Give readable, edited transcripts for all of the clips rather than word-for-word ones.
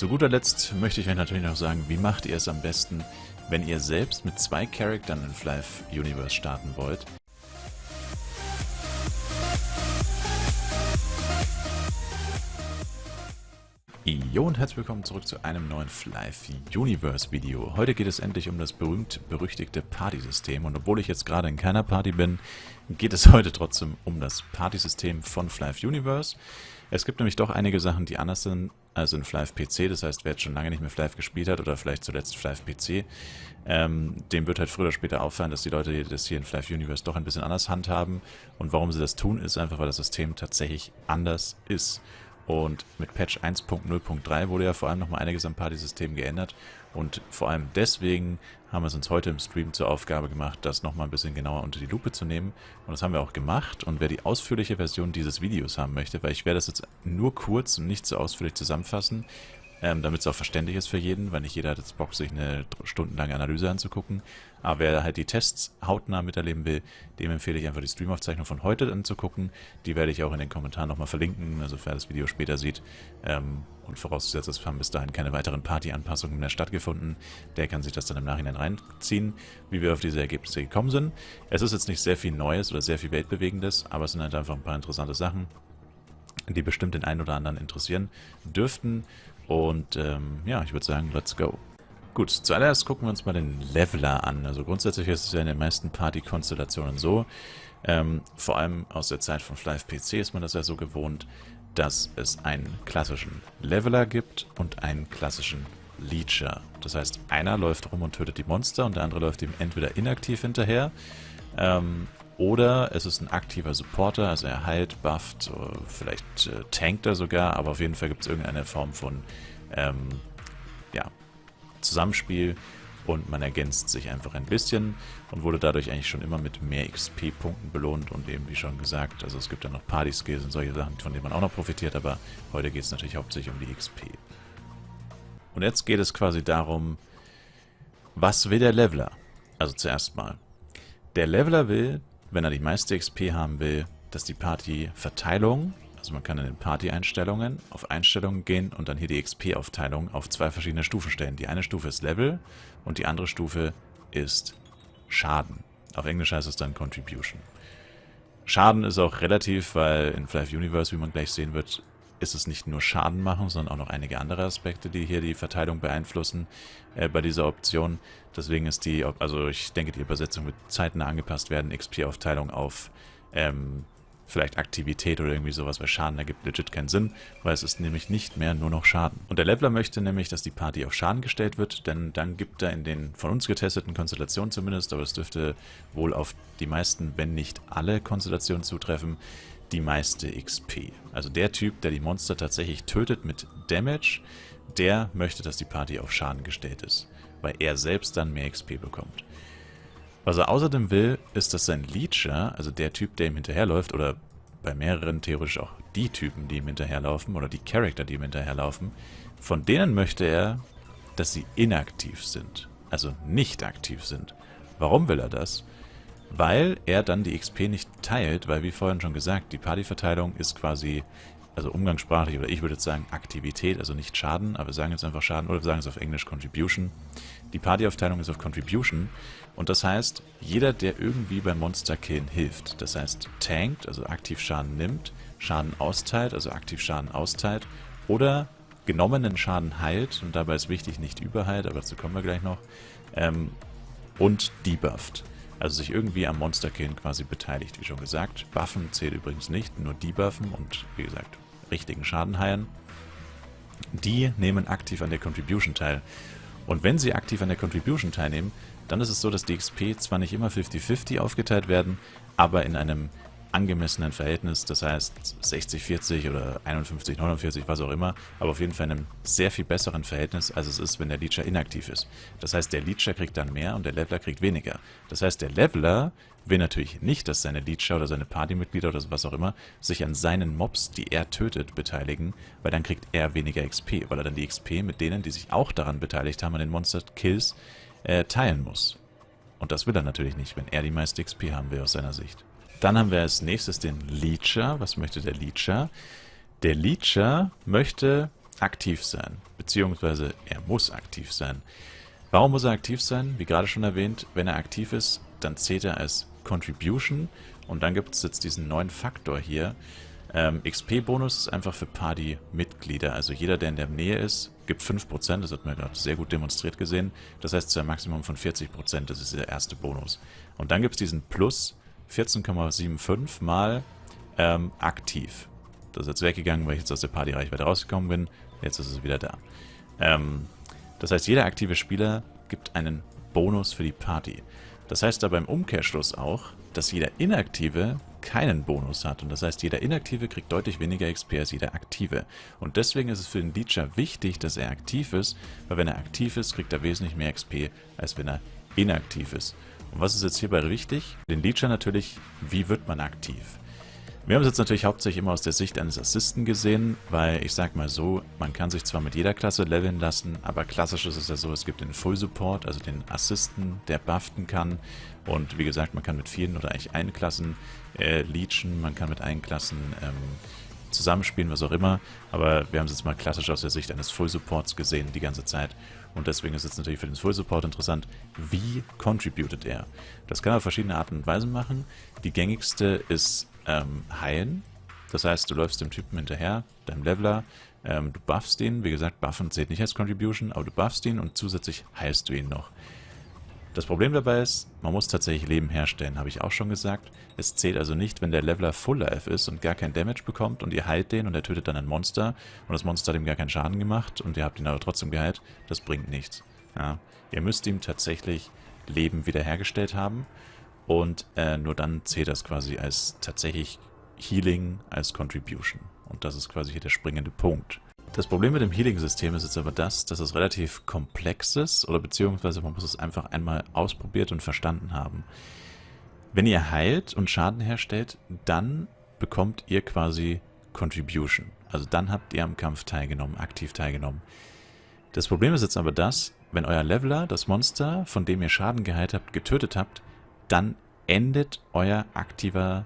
Zu guter Letzt möchte ich euch natürlich noch sagen, wie macht ihr es am besten, wenn ihr selbst mit 2 Charaktern in Flive Universe starten wollt. Jo und herzlich willkommen zurück zu einem neuen Flive Universe Video. Heute geht es endlich um das berühmt-berüchtigte Partysystem und obwohl ich jetzt gerade in keiner Party bin, geht es heute trotzdem um das Partysystem von Flive Universe. Es gibt nämlich doch einige Sachen, die anders sind als in Flive PC, das heißt, wer jetzt schon lange nicht mehr Flive gespielt hat oder vielleicht zuletzt Flive PC, dem wird halt früher oder später auffallen, dass die Leute das hier in Flive Universe doch ein bisschen anders handhaben und warum sie das tun, ist einfach, weil das System tatsächlich anders ist. Und mit Patch 1.0.3 wurde ja vor allem nochmal einiges am Partysystem geändert und vor allem deswegen haben wir es uns heute im Stream zur Aufgabe gemacht, das nochmal ein bisschen genauer unter die Lupe zu nehmen und das haben wir auch gemacht und wer die ausführliche Version dieses Videos haben möchte, weil ich werde das jetzt nur kurz und nicht so ausführlich zusammenfassen, damit es auch verständlich ist für jeden, weil nicht jeder hat jetzt Bock, sich eine stundenlange Analyse anzugucken. Aber wer halt die Tests hautnah miterleben will, dem empfehle ich einfach die Streamaufzeichnung von heute anzugucken. Die werde ich auch in den Kommentaren nochmal verlinken, also wer das Video später sieht. Und vorausgesetzt, es haben bis dahin keine weiteren Party-Anpassungen mehr stattgefunden, der kann sich das dann im Nachhinein reinziehen, wie wir auf diese Ergebnisse gekommen sind. Es ist jetzt nicht sehr viel Neues oder sehr viel Weltbewegendes, aber es sind halt einfach ein paar interessante Sachen, die bestimmt den einen oder anderen interessieren dürften. Und ja, ich würde sagen, let's go. Gut, zuallererst gucken wir uns mal den Leveler an. Also grundsätzlich ist es ja in den meisten Party-Konstellationen so, vor allem aus der Zeit von Flive PC ist man das ja so gewohnt, dass es einen klassischen Leveler gibt und einen klassischen Leecher. Das heißt, einer läuft rum und tötet die Monster und der andere läuft ihm entweder inaktiv hinterher, oder es ist ein aktiver Supporter, also er heilt, bufft, vielleicht tankt er sogar, aber auf jeden Fall gibt es irgendeine Form von ja, Zusammenspiel und man ergänzt sich einfach ein bisschen und wurde dadurch eigentlich schon immer mit mehr XP-Punkten belohnt und eben wie schon gesagt, also es gibt dann noch Party-Skills und solche Sachen, von denen man auch noch profitiert, aber heute geht es natürlich hauptsächlich um die XP. Und jetzt geht es quasi darum, was will der Leveler? Also zuerst mal, der Leveler will, wenn er die meiste XP haben will, dass die Party-Verteilung, also man kann in den Party-Einstellungen auf Einstellungen gehen und dann hier die XP-Aufteilung auf 2 verschiedene Stufen stellen. Die eine Stufe ist Level und die andere Stufe ist Schaden. Auf Englisch heißt es dann Contribution. Schaden ist auch relativ, weil in Flive Universe, wie man gleich sehen wird, ist es nicht nur Schaden machen, sondern auch noch einige andere Aspekte, die hier die Verteilung beeinflussen bei dieser Option. Deswegen ist die, also ich denke, die Übersetzung wird zeitnah angepasst werden, XP-Aufteilung auf vielleicht Aktivität oder irgendwie sowas, weil Schaden ergibt legit keinen Sinn, weil es ist nämlich nicht mehr nur noch Schaden. Und der Leveler möchte nämlich, dass die Party auf Schaden gestellt wird, denn dann gibt er in den von uns getesteten Konstellationen zumindest, aber es dürfte wohl auf die meisten, wenn nicht alle Konstellationen zutreffen, die meiste XP. Also der Typ, der die Monster tatsächlich tötet mit Damage, der möchte, dass die Party auf Schaden gestellt ist, weil er selbst dann mehr XP bekommt. Was er außerdem will, ist, dass sein Leecher, also der Typ, der ihm hinterherläuft, oder bei mehreren theoretisch auch die Typen, die ihm hinterherlaufen, oder die Charakter, die ihm hinterherlaufen, von denen möchte er, dass sie inaktiv sind, also nicht aktiv sind. Warum will er das? Weil er dann die XP nicht teilt, weil wie vorhin schon gesagt, die Partyverteilung ist quasi, also umgangssprachlich, oder ich würde jetzt sagen Aktivität, also nicht Schaden, aber wir sagen jetzt einfach Schaden, oder wir sagen es auf Englisch Contribution. Die Partyaufteilung ist auf Contribution und das heißt, jeder, der irgendwie beim Monster-Killen hilft, das heißt tankt, also aktiv Schaden nimmt, Schaden austeilt, also aktiv Schaden austeilt, oder genommenen Schaden heilt, und dabei ist wichtig, nicht überheilt, aber dazu kommen wir gleich noch, und debufft. Also sich irgendwie am Monster-Killen quasi beteiligt, wie schon gesagt. Buffen zählt übrigens nicht, nur debuffen und, wie gesagt, richtigen Schaden heilen. Die nehmen aktiv an der Contribution teil. Und wenn sie aktiv an der Contribution teilnehmen, dann ist es so, dass die XP zwar nicht immer 50-50 aufgeteilt werden, aber in einem angemessenen Verhältnis, das heißt 60-40 oder 51-49, was auch immer, aber auf jeden Fall in einem sehr viel besseren Verhältnis, als es ist, wenn der Leecher inaktiv ist. Das heißt, der Leecher kriegt dann mehr und der Leveler kriegt weniger. Das heißt, der Leveler will natürlich nicht, dass seine Leecher oder seine Partymitglieder oder was auch immer sich an seinen Mobs, die er tötet, beteiligen, weil dann kriegt er weniger XP, weil er dann die XP mit denen, die sich auch daran beteiligt haben, an den Monster-Kills, teilen muss. Und das will er natürlich nicht, wenn er die meiste XP haben will aus seiner Sicht. Dann haben wir als nächstes den Leecher. Was möchte der Leecher? Der Leecher möchte aktiv sein, beziehungsweise er muss aktiv sein. Warum muss er aktiv sein? Wie gerade schon erwähnt, wenn er aktiv ist, dann zählt er als Contribution und dann gibt es jetzt diesen neuen Faktor hier. XP-Bonus ist einfach für Party-Mitglieder, also jeder, der in der Nähe ist, gibt 5%, das hat man gerade sehr gut demonstriert gesehen, das heißt zu einem Maximum von 40%, das ist der erste Bonus. Und dann gibt es diesen Plus 14,75 mal aktiv. Das ist jetzt weggegangen, weil ich jetzt aus der Party-Reichweite rausgekommen bin, jetzt ist es wieder da. Das heißt, jeder aktive Spieler gibt einen Bonus für die Party. Das heißt aber im Umkehrschluss auch, dass jeder Inaktive keinen Bonus hat. Und das heißt, jeder Inaktive kriegt deutlich weniger XP als jeder Aktive. Und deswegen ist es für den Leecher wichtig, dass er aktiv ist, weil wenn er aktiv ist, kriegt er wesentlich mehr XP, als wenn er inaktiv ist. Und was ist jetzt hierbei wichtig? Den Leecher natürlich, wie wird man aktiv? Wir haben es jetzt natürlich hauptsächlich immer aus der Sicht eines Assisten gesehen, weil ich sag mal so, man kann sich zwar mit jeder Klasse leveln lassen, aber klassisch ist es ja so, es gibt den Full Support, also den Assisten, der buffen kann. Und wie gesagt, man kann mit vielen oder eigentlich allen Klassen leechen, man kann mit allen Klassen zusammenspielen, was auch immer. Aber wir haben es jetzt mal klassisch aus der Sicht eines Full Supports gesehen die ganze Zeit. Und deswegen ist es natürlich für den Full Support interessant, wie contributet er. Das kann er auf verschiedene Arten und Weisen machen. Die gängigste ist heilen. Das heißt, du läufst dem Typen hinterher, deinem Leveler, du buffst ihn. Wie gesagt, buffen zählt nicht als Contribution, aber du buffst ihn und zusätzlich heilst du ihn noch. Das Problem dabei ist, man muss tatsächlich Leben herstellen, habe ich auch schon gesagt. Es zählt also nicht, wenn der Leveler Full Life ist und gar kein Damage bekommt und ihr heilt den und er tötet dann ein Monster und das Monster hat ihm gar keinen Schaden gemacht und ihr habt ihn aber trotzdem geheilt. Das bringt nichts. Ja. Ihr müsst ihm tatsächlich Leben wiederhergestellt haben. Und nur dann zählt das quasi als tatsächlich Healing, als Contribution. Und das ist quasi hier der springende Punkt. Das Problem mit dem Healing-System ist jetzt aber das, dass es relativ komplex ist, oder beziehungsweise man muss es einfach einmal ausprobiert und verstanden haben. Wenn ihr heilt und Schaden herstellt, dann bekommt ihr quasi Contribution. Also dann habt ihr am Kampf teilgenommen, aktiv teilgenommen. Das Problem ist jetzt aber das, wenn euer Leveler das Monster, von dem ihr Schaden geheilt habt, getötet habt, dann endet eure aktive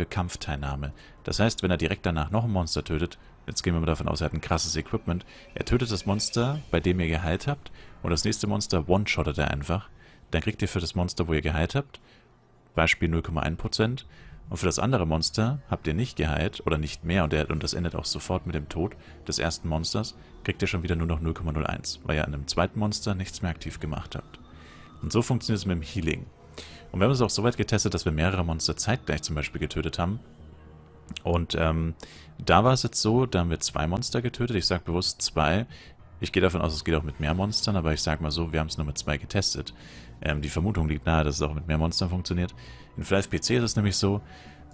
Kampfteilnahme. Das heißt, wenn er direkt danach noch ein Monster tötet, jetzt gehen wir mal davon aus, er hat ein krasses Equipment, er tötet das Monster, bei dem ihr geheilt habt, und das nächste Monster one-shottet er einfach, dann kriegt ihr für das Monster, wo ihr geheilt habt, Beispiel 0,1%, und für das andere Monster habt ihr nicht geheilt, oder nicht mehr, und das endet auch sofort mit dem Tod des ersten Monsters, kriegt ihr schon wieder nur noch 0,01, weil ihr an einem zweiten Monster nichts mehr aktiv gemacht habt. Und so funktioniert es mit dem Healing. Und wir haben es auch so weit getestet, dass wir mehrere Monster zeitgleich zum Beispiel getötet haben. Und da war es jetzt so, da haben wir 2 Monster getötet. Ich sage bewusst 2. Ich gehe davon aus, es geht auch mit mehr Monstern, aber ich sage mal so, wir haben es nur mit 2 getestet. Die Vermutung liegt nahe, dass es auch mit mehr Monstern funktioniert. In Flive PC ist es nämlich so,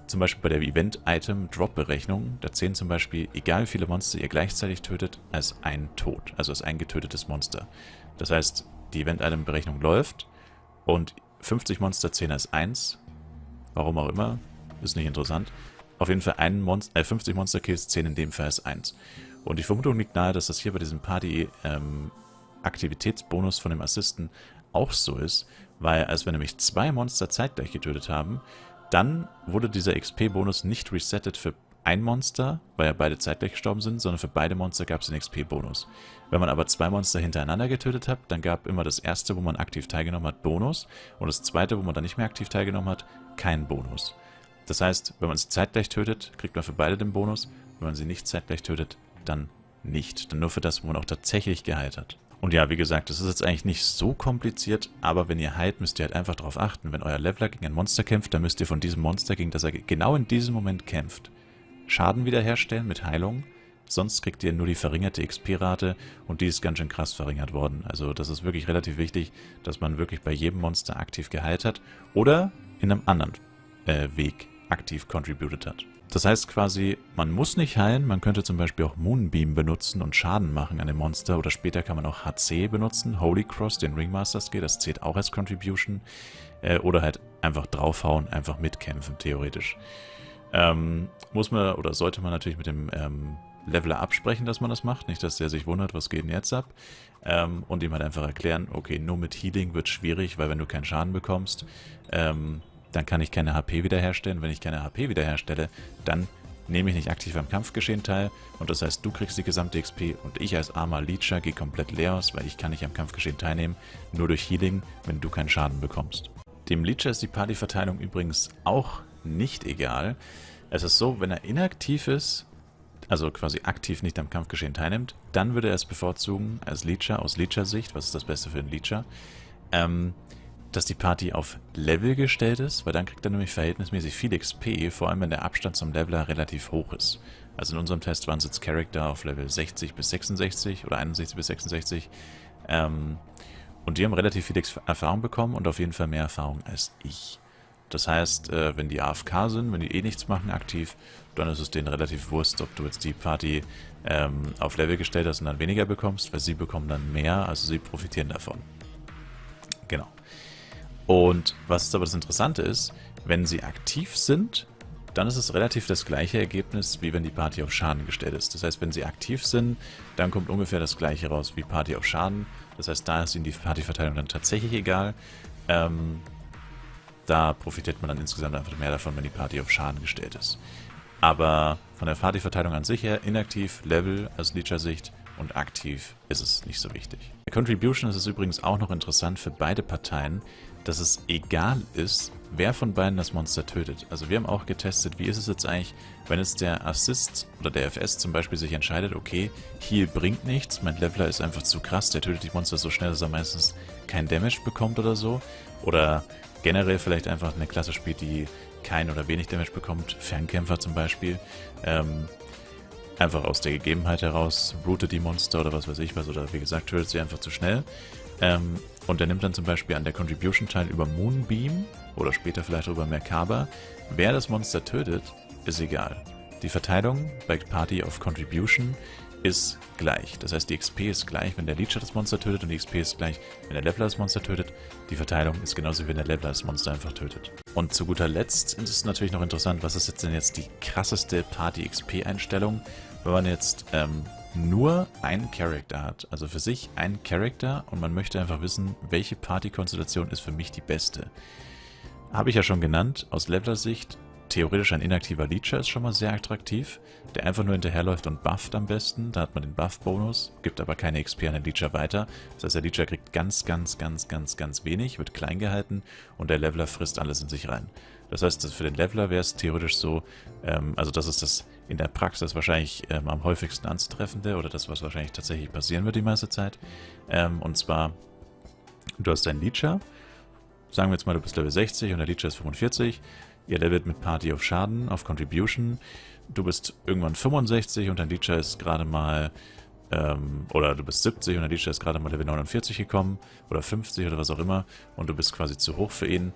zum Beispiel bei der Event-Item-Drop-Berechnung, da zählen zum Beispiel, egal wie viele Monster ihr gleichzeitig tötet, als ein Tod, also als ein getötetes Monster. Das heißt, die Event-Item-Berechnung läuft und 50 Monster zählen als 1. Warum auch immer, ist nicht interessant. Auf jeden Fall 50 Monster-Kills zählen in dem Fall als 1. Und die Vermutung liegt nahe, dass das hier bei diesem Party-Aktivitätsbonus von dem Assisten auch so ist, weil als wir nämlich 2 Monster zeitgleich getötet haben, dann wurde dieser XP-Bonus nicht resettet für ein Monster, weil ja beide zeitgleich gestorben sind, sondern für beide Monster gab es den XP-Bonus. Wenn man aber 2 Monster hintereinander getötet hat, dann gab immer das erste, wo man aktiv teilgenommen hat, Bonus, und das zweite, wo man dann nicht mehr aktiv teilgenommen hat, keinen Bonus. Das heißt, wenn man sie zeitgleich tötet, kriegt man für beide den Bonus, wenn man sie nicht zeitgleich tötet, dann nicht. Dann nur für das, wo man auch tatsächlich geheilt hat. Und ja, wie gesagt, das ist jetzt eigentlich nicht so kompliziert, aber wenn ihr heilt, müsst ihr halt einfach darauf achten. Wenn euer Leveler gegen ein Monster kämpft, dann müsst ihr von diesem Monster, gegen das er genau in diesem Moment kämpft, Schaden wiederherstellen mit Heilung, sonst kriegt ihr nur die verringerte XP-Rate und die ist ganz schön krass verringert worden. Also das ist wirklich relativ wichtig, dass man wirklich bei jedem Monster aktiv geheilt hat oder in einem anderen Weg aktiv contributed hat. Das heißt quasi, man muss nicht heilen, man könnte zum Beispiel auch Moonbeam benutzen und Schaden machen an dem Monster oder später kann man auch HC benutzen, Holy Cross, den Ringmaster Skill, das zählt auch als Contribution oder halt einfach draufhauen, einfach mitkämpfen theoretisch. Muss man oder sollte man natürlich mit dem Leveler absprechen, dass man das macht. Nicht, dass der sich wundert, was geht denn jetzt ab. Und ihm halt einfach erklären, okay, nur mit Healing wird schwierig, weil wenn du keinen Schaden bekommst, dann kann ich keine HP wiederherstellen. Wenn ich keine HP wiederherstelle, dann nehme ich nicht aktiv am Kampfgeschehen teil und das heißt, du kriegst die gesamte XP und ich als armer Leecher gehe komplett leer aus, weil ich kann nicht am Kampfgeschehen teilnehmen, nur durch Healing, wenn du keinen Schaden bekommst. Dem Leecher ist die Partyverteilung übrigens auch nicht egal. Es ist so, wenn er inaktiv ist, also quasi aktiv nicht am Kampfgeschehen teilnimmt, dann würde er es bevorzugen, als Leecher, aus Leecher-Sicht, was ist das Beste für einen Leecher, dass die Party auf Level gestellt ist, weil dann kriegt er nämlich verhältnismäßig viel XP, vor allem wenn der Abstand zum Leveler relativ hoch ist. Also in unserem Test waren es jetzt Charakter auf Level 60 bis 66 oder 61 bis 66. Und die haben relativ viel Erfahrung bekommen und auf jeden Fall mehr Erfahrung als ich. Das heißt, wenn die AFK sind, wenn die eh nichts machen aktiv, dann ist es denen relativ wurscht, ob du jetzt die Party auf Level gestellt hast und dann weniger bekommst, weil sie bekommen dann mehr, also sie profitieren davon. Genau. Und was aber das Interessante ist, wenn sie aktiv sind, dann ist es relativ das gleiche Ergebnis, wie wenn die Party auf Schaden gestellt ist. Das heißt, wenn sie aktiv sind, dann kommt ungefähr das gleiche raus wie Party auf Schaden. Das heißt, da ist ihnen die Partyverteilung dann tatsächlich egal. Da profitiert man dann insgesamt einfach mehr davon, wenn die Party auf Schaden gestellt ist. Aber von der Partyverteilung an sich her, inaktiv, Level aus Leecher-Sicht und aktiv ist es nicht so wichtig. Bei Contribution ist es übrigens auch noch interessant für beide Parteien, dass es egal ist, wer von beiden das Monster tötet. Also wir haben auch getestet, wie ist es jetzt eigentlich, wenn jetzt der Assist oder der FS zum Beispiel sich entscheidet, okay, Heal bringt nichts, mein Leveler ist einfach zu krass, der tötet die Monster so schnell, dass er meistens kein Damage bekommt oder so. Oder generell vielleicht einfach eine Klasse spielt, die kein oder wenig Damage bekommt, Fernkämpfer zum Beispiel. Einfach aus der Gegebenheit heraus, routet die Monster oder was weiß ich was, oder wie gesagt, tötet sie einfach zu schnell. Und er nimmt dann zum Beispiel an der Contribution teil über Moonbeam oder später vielleicht über Merkaba. Wer das Monster tötet, ist egal. Die Verteilung bei Party of Contribution ist gleich. Das heißt, die XP ist gleich, wenn der Leecher das Monster tötet und die XP ist gleich, wenn der Leveler das Monster tötet. Die Verteilung ist genauso wie wenn der Leveler das Monster einfach tötet. Und zu guter Letzt ist es natürlich noch interessant, was ist jetzt die krasseste Party-XP-Einstellung, wenn man jetzt nur einen Charakter hat, also für sich einen Charakter und man möchte einfach wissen, welche Party-Konstellation ist für mich die beste. Habe ich ja schon genannt, aus Leveler-Sicht, theoretisch ein inaktiver Leecher ist schon mal sehr attraktiv, der einfach nur hinterherläuft und bufft am besten, da hat man den Buff-Bonus, gibt aber keine XP an den Leecher weiter, das heißt der Leecher kriegt ganz wenig, wird klein gehalten und der Leveler frisst alles in sich rein. Das heißt, für den Leveler wäre es theoretisch so, also das ist das in der Praxis wahrscheinlich am häufigsten anzutreffende oder das, was wahrscheinlich tatsächlich passieren wird die meiste Zeit. Und zwar, du hast deinen Leecher, sagen wir jetzt mal, du bist Level 60 und der Leecher ist 45, ihr levelt mit Party auf Schaden, auf Contribution, du bist irgendwann 65 und dein Leecher ist gerade mal, oder du bist 70 und der Leecher ist gerade mal Level 49 gekommen oder 50 oder was auch immer und du bist quasi zu hoch für ihn,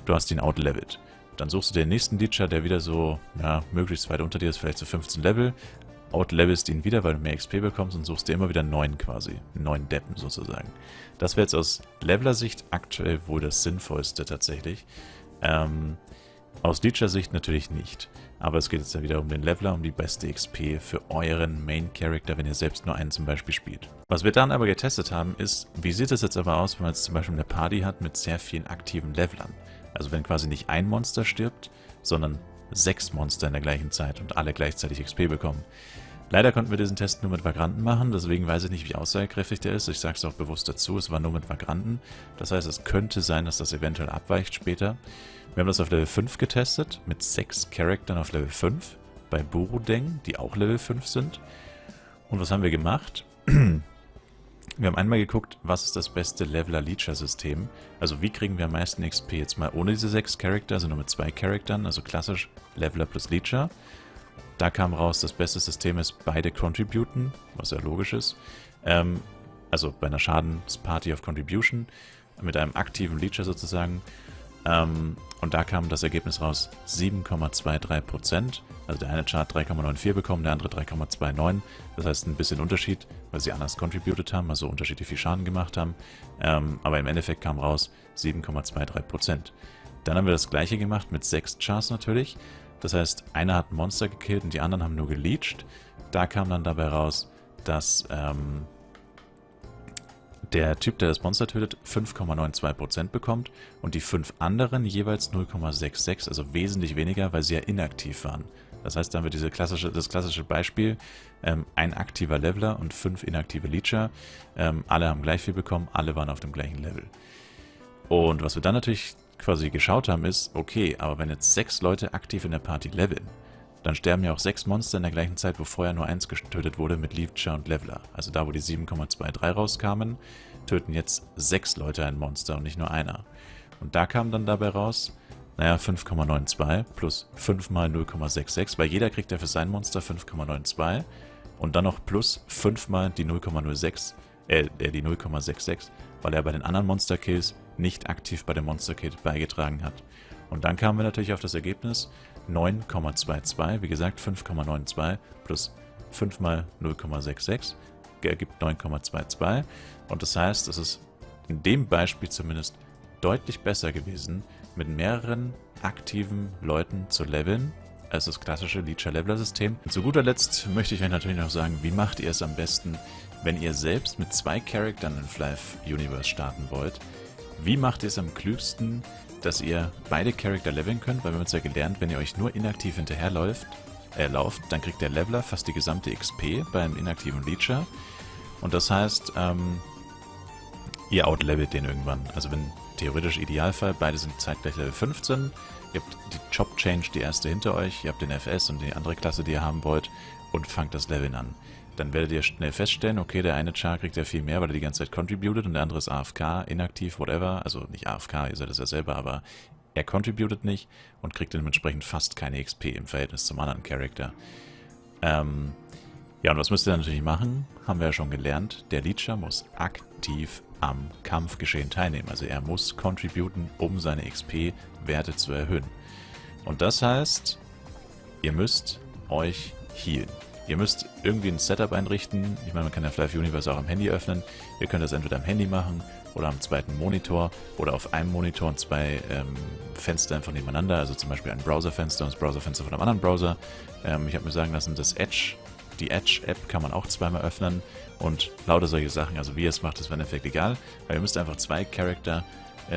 du hast ihn outlevelt. Dann suchst du den nächsten Leecher, der wieder so, ja, möglichst weit unter dir ist, vielleicht so 15 Level, outlevelst ihn wieder, weil du mehr XP bekommst und suchst dir immer wieder einen neuen quasi, einen neuen Deppen sozusagen. Das wäre jetzt aus Leveler-Sicht aktuell wohl das Sinnvollste tatsächlich. Aus Leecher-Sicht natürlich nicht. Aber es geht jetzt ja wieder um den Leveler, um die beste XP für euren Main-Character, wenn ihr selbst nur einen zum Beispiel spielt. Was wir dann aber getestet haben, ist, wie sieht es jetzt aber aus, wenn man jetzt zum Beispiel eine Party hat mit sehr vielen aktiven Levelern. Also wenn quasi nicht ein Monster stirbt, sondern 6 Monster in der gleichen Zeit und alle gleichzeitig XP bekommen. Leider konnten wir diesen Test nur mit Vagranten machen, deswegen weiß ich nicht, wie aussagekräftig der ist. Ich sage es auch bewusst dazu, es war nur mit Vagranten. Das heißt, es könnte sein, dass das eventuell abweicht später. Wir haben das auf Level 5 getestet, mit 6 Charaktern auf Level 5, bei Burudeng, die auch Level 5 sind. Und was haben wir gemacht? Wir haben einmal geguckt, was ist das beste Leveler-Leecher-System. Also wie kriegen wir am meisten XP jetzt mal ohne diese 6 Charakter, also nur mit 2 Charaktern, also klassisch Leveler plus Leecher. Da kam raus, das beste System ist beide contributen, was ja logisch ist. Also bei einer Schadensparty of Contribution, mit einem aktiven Leecher sozusagen. Und da kam das Ergebnis raus 7,23%. Also der eine Chart 3,94 bekommen, der andere 3,29. Das heißt ein bisschen Unterschied, weil sie anders contributed haben, also unterschiedlich viel Schaden gemacht haben. Aber im Endeffekt kam raus 7,23%. Dann haben wir das gleiche gemacht mit 6 Charts natürlich. Das heißt, einer hat ein Monster gekillt und die anderen haben nur geleecht. Da kam dann dabei raus, dass der Typ, der das Monster tötet, 5,92% bekommt und die 5 anderen jeweils 0,66, also wesentlich weniger, weil sie ja inaktiv waren. Das heißt, dann wird das klassische Beispiel, ein aktiver Leveler und 5 inaktive Leecher. Alle haben gleich viel bekommen, alle waren auf dem gleichen Level. Und was wir dann natürlich quasi geschaut haben ist, okay, aber wenn jetzt 6 Leute aktiv in der Party leveln, dann sterben ja auch 6 Monster in der gleichen Zeit, wo vorher nur 1 getötet wurde mit Leecher und Leveler. Also da, wo die 7,23 rauskamen, töten jetzt 6 Leute ein Monster und nicht nur einer. Und da kam dann dabei raus, naja, 5,92 plus 5 mal 0,66, weil jeder kriegt ja für sein Monster 5,92 und dann noch plus 5 mal die 0,66, weil er bei den anderen Monster-Kills nicht aktiv bei dem Monster-Kill beigetragen hat. Und dann kamen wir natürlich auf das Ergebnis 9,22, wie gesagt 5,92 plus 5 mal 0,66 ergibt 9,22 und das heißt, es ist in dem Beispiel zumindest deutlich besser gewesen, mit mehreren aktiven Leuten zu leveln, als das klassische Leecher-Leveler-System. Und zu guter Letzt möchte ich euch natürlich noch sagen, wie macht ihr es am besten, wenn ihr selbst mit 2 Charaktern in Flive Universe starten wollt. Wie macht ihr es am klügsten, dass ihr beide Charakter leveln könnt? Weil wir haben uns ja gelernt, wenn ihr euch nur inaktiv hinterherlauft, dann kriegt der Leveler fast die gesamte XP beim inaktiven Leecher. Und das heißt, ihr outlevelt den irgendwann. Also wenn theoretisch Idealfall, beide sind zeitgleich Level 15, ihr habt die Chop Change, die erste hinter euch, ihr habt den FS und die andere Klasse, die ihr haben wollt und fangt das Leveln an. Dann werdet ihr schnell feststellen, okay, der eine Char kriegt ja viel mehr, weil er die ganze Zeit contributed und der andere ist AFK, inaktiv, whatever. Also nicht AFK, ihr seid es ja selber, aber er contributed nicht und kriegt dementsprechend fast keine XP im Verhältnis zum anderen Charakter. Ja, und was müsst ihr dann natürlich machen? Haben wir ja schon gelernt. Der Leecher muss aktiv am Kampfgeschehen teilnehmen. Also er muss contributen, um seine XP-Werte zu erhöhen. Und das heißt, ihr müsst euch healen. Ihr müsst irgendwie ein Setup einrichten. Ich meine, man kann ja Flive Universe auch am Handy öffnen. Ihr könnt das entweder am Handy machen oder am zweiten Monitor oder auf einem Monitor und 2 Fenster einfach nebeneinander. Also zum Beispiel ein Browserfenster und das Browserfenster von einem anderen Browser. Ich habe mir sagen lassen, die Edge-App kann man auch zweimal öffnen und lauter solche Sachen. Also wie ihr es macht, ist im Endeffekt egal. Weil ihr müsst einfach 2 Charakter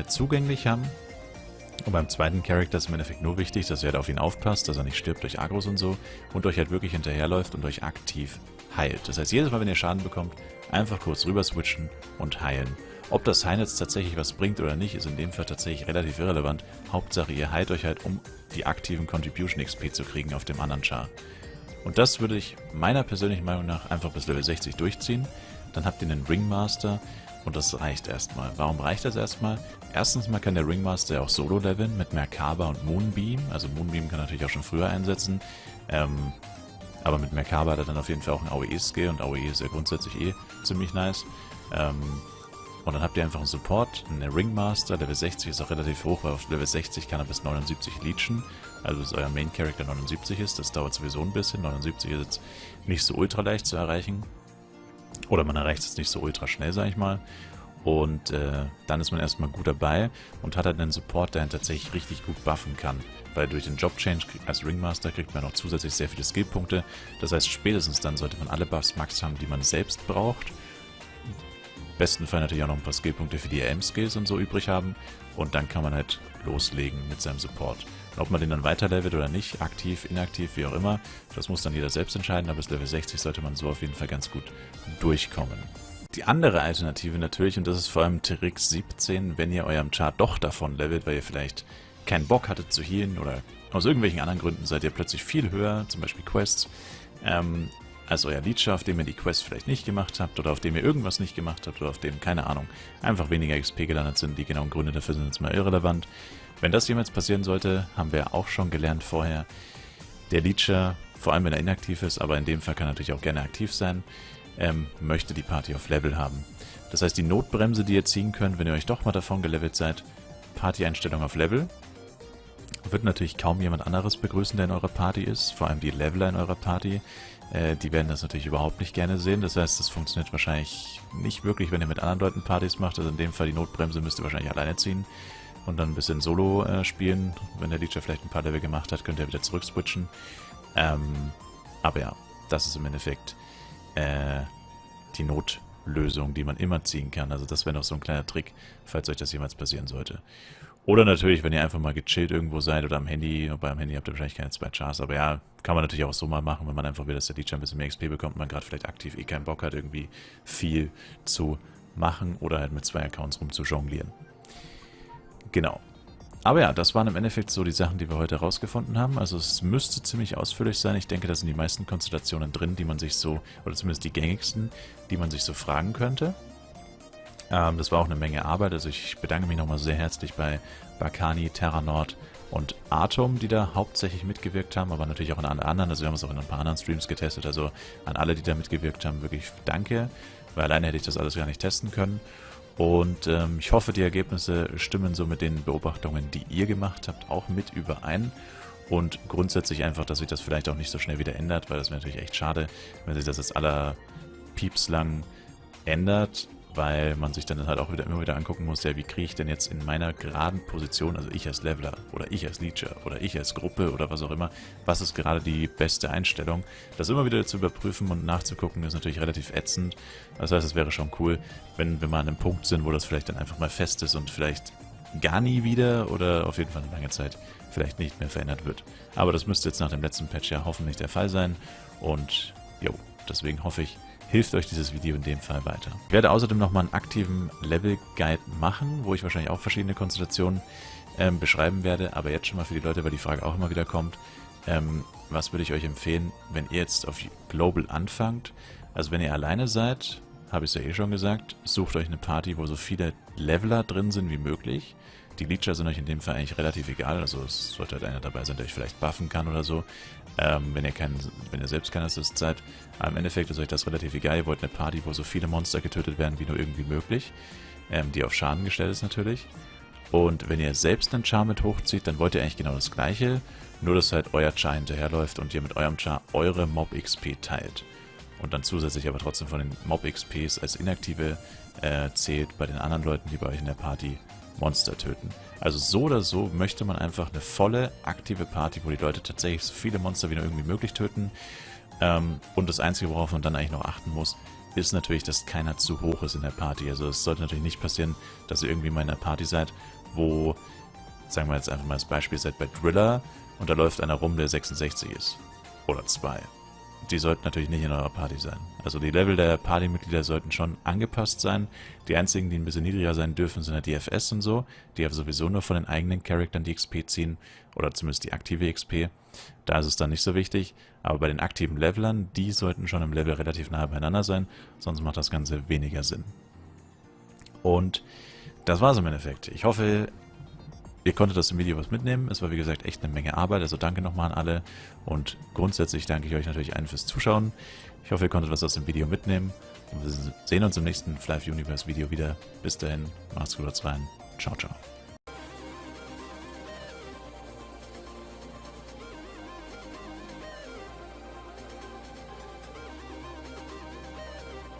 zugänglich haben. Und beim zweiten Charakter ist im Endeffekt nur wichtig, dass ihr halt auf ihn aufpasst, dass er nicht stirbt durch Agros und so und euch halt wirklich hinterherläuft und euch aktiv heilt. Das heißt, jedes Mal, wenn ihr Schaden bekommt, einfach kurz rüber switchen und heilen. Ob das Heilen jetzt tatsächlich was bringt oder nicht, ist in dem Fall tatsächlich relativ irrelevant. Hauptsache, ihr heilt euch halt, um die aktiven Contribution XP zu kriegen auf dem anderen Char. Und das würde ich meiner persönlichen Meinung nach einfach bis Level 60 durchziehen. Dann habt ihr einen Ringmaster. Und das reicht erstmal. Warum reicht das erstmal? Erstens mal kann der Ringmaster ja auch solo leveln mit Merkaba und Moonbeam. Also Moonbeam kann natürlich auch schon früher einsetzen. Aber mit Merkaba hat er dann auf jeden Fall auch einen AOE-Skill und AOE ist ja grundsätzlich ziemlich nice. Und dann habt ihr einfach einen Support, einen Ringmaster. Level 60 ist auch relativ hoch, weil auf Level 60 kann er bis 79 leechen. Also bis euer Main-Character 79 ist. Das dauert sowieso ein bisschen. 79 ist jetzt nicht so ultra leicht zu erreichen. Oder man erreicht es nicht so ultra schnell, sag ich mal. Und dann ist man erstmal gut dabei und hat halt einen Support, der ihn tatsächlich richtig gut buffen kann. Weil durch den Job-Change als Ringmaster kriegt man noch zusätzlich sehr viele Skillpunkte. Das heißt, spätestens dann sollte man alle Buffs max haben, die man selbst braucht. Im besten Fall natürlich auch noch ein paar Skillpunkte für die AM-Skills und so übrig haben. Und dann kann man halt loslegen mit seinem Support. Und ob man den dann weiterlevelt oder nicht, aktiv, inaktiv, wie auch immer, das muss dann jeder selbst entscheiden, aber bis Level 60 sollte man so auf jeden Fall ganz gut durchkommen. Die andere Alternative natürlich, und das ist vor allem Trick 17, wenn ihr eurem Chart doch davon levelt, weil ihr vielleicht keinen Bock hattet zu healen oder aus irgendwelchen anderen Gründen seid ihr plötzlich viel höher, zum Beispiel Quests, als euer Leecher, auf dem ihr die Quest vielleicht nicht gemacht habt oder auf dem ihr irgendwas nicht gemacht habt oder auf dem, keine Ahnung, einfach weniger XP gelandet sind. Die genauen Gründe dafür sind jetzt mal irrelevant. Wenn das jemals passieren sollte, haben wir auch schon gelernt vorher, der Leecher, vor allem wenn er inaktiv ist, aber in dem Fall kann er natürlich auch gerne aktiv sein, möchte die Party auf Level haben. Das heißt, die Notbremse, die ihr ziehen könnt, wenn ihr euch doch mal davon gelevelt seid, Party-Einstellung auf Level, wird natürlich kaum jemand anderes begrüßen, der in eurer Party ist, vor allem die Leveler in eurer Party. Die werden das natürlich überhaupt nicht gerne sehen. Das heißt, das funktioniert wahrscheinlich nicht wirklich, wenn ihr mit anderen Leuten Partys macht. Also in dem Fall die Notbremse müsst ihr wahrscheinlich alleine ziehen und dann ein bisschen Solo spielen. Wenn der Leecher vielleicht ein paar Level gemacht hat, könnt ihr wieder zurück switchen. Aber ja, das ist im Endeffekt die Notlösung, die man immer ziehen kann. Also das wäre noch so ein kleiner Trick, falls euch das jemals passieren sollte. Oder natürlich, wenn ihr einfach mal gechillt irgendwo seid oder am Handy, wobei am Handy habt ihr wahrscheinlich keine 2 Chars, aber ja, kann man natürlich auch so mal machen, wenn man einfach will, dass der Leech ein bisschen mehr XP bekommt und man gerade vielleicht aktiv eh keinen Bock hat, irgendwie viel zu machen oder halt mit 2 Accounts rumzujonglieren. Genau. Aber ja, das waren im Endeffekt so die Sachen, die wir heute herausgefunden haben. Also es müsste ziemlich ausführlich sein. Ich denke, da sind die meisten Konstellationen drin, die man sich so, oder zumindest die gängigsten, die man sich so fragen könnte. Das war auch eine Menge Arbeit. Also ich bedanke mich nochmal sehr herzlich bei Bakani, Terranord und Atom, die da hauptsächlich mitgewirkt haben, aber natürlich auch an alle anderen. Also wir haben es auch in ein paar anderen Streams getestet. Also an alle, die da mitgewirkt haben, wirklich danke, weil alleine hätte ich das alles gar nicht testen können. Und ich hoffe, die Ergebnisse stimmen so mit den Beobachtungen, die ihr gemacht habt, auch mit überein. Und grundsätzlich einfach, dass sich das vielleicht auch nicht so schnell wieder ändert, weil das wäre natürlich echt schade, wenn sich das jetzt aller Pieps lang ändert, weil man sich dann halt auch immer wieder angucken muss, ja, wie kriege ich denn jetzt in meiner geraden Position, also ich als Leveler oder ich als Leecher oder ich als Gruppe oder was auch immer, was ist gerade die beste Einstellung. Das immer wieder zu überprüfen und nachzugucken, ist natürlich relativ ätzend. Das heißt, es wäre schon cool, wenn wir mal an einem Punkt sind, wo das vielleicht dann einfach mal fest ist und vielleicht gar nie wieder oder auf jeden Fall eine lange Zeit vielleicht nicht mehr verändert wird. Aber das müsste jetzt nach dem letzten Patch ja hoffentlich der Fall sein und jo, deswegen hoffe ich, hilft euch dieses Video in dem Fall weiter. Ich werde außerdem nochmal einen aktiven Level-Guide machen, wo ich wahrscheinlich auch verschiedene Konstellationen beschreiben werde, aber jetzt schon mal für die Leute, weil die Frage auch immer wieder kommt, was würde ich euch empfehlen, wenn ihr jetzt auf Global anfangt? Also wenn ihr alleine seid, habe ich es ja eh schon gesagt, sucht euch eine Party, wo so viele Leveler drin sind wie möglich. Die Leecher sind euch in dem Fall eigentlich relativ egal, also es sollte halt einer dabei sein, der euch vielleicht buffen kann oder so, wenn ihr selbst kein Assist seid. Aber im Endeffekt ist euch das relativ egal, ihr wollt eine Party, wo so viele Monster getötet werden, wie nur irgendwie möglich, die auf Schaden gestellt ist natürlich. Und wenn ihr selbst einen Char mit hochzieht, dann wollt ihr eigentlich genau das gleiche, nur dass halt euer Char hinterherläuft und ihr mit eurem Char eure Mob-XP teilt. Und dann zusätzlich aber trotzdem von den Mob-XPs als inaktive zählt bei den anderen Leuten, die bei euch in der Party Monster töten. Also so oder so möchte man einfach eine volle, aktive Party, wo die Leute tatsächlich so viele Monster wie nur irgendwie möglich töten. Und das Einzige, worauf man dann eigentlich noch achten muss, ist natürlich, dass keiner zu hoch ist in der Party. Also es sollte natürlich nicht passieren, dass ihr irgendwie mal in einer Party seid, wo, sagen wir jetzt einfach mal das Beispiel, seid bei Driller und da läuft einer rum, der 66 ist. Oder 2. Die sollten natürlich nicht in eurer Party sein. Also die Level der Partymitglieder sollten schon angepasst sein. Die einzigen, die ein bisschen niedriger sein dürfen, sind die DFS und so. Die haben sowieso nur von den eigenen Charaktern die XP ziehen. Oder zumindest die aktive XP. Da ist es dann nicht so wichtig. Aber bei den aktiven Levelern, die sollten schon im Level relativ nahe beieinander sein. Sonst macht das Ganze weniger Sinn. Und das war's im Endeffekt. Ich hoffe, ihr konntet aus dem Video was mitnehmen. Es war wie gesagt echt eine Menge Arbeit, also danke nochmal an alle. Und grundsätzlich danke ich euch natürlich allen fürs Zuschauen. Ich hoffe, ihr konntet was aus dem Video mitnehmen. Und wir sehen uns im nächsten Fly Universe Video wieder. Bis dahin, macht's gut, haut's rein. Ciao, ciao.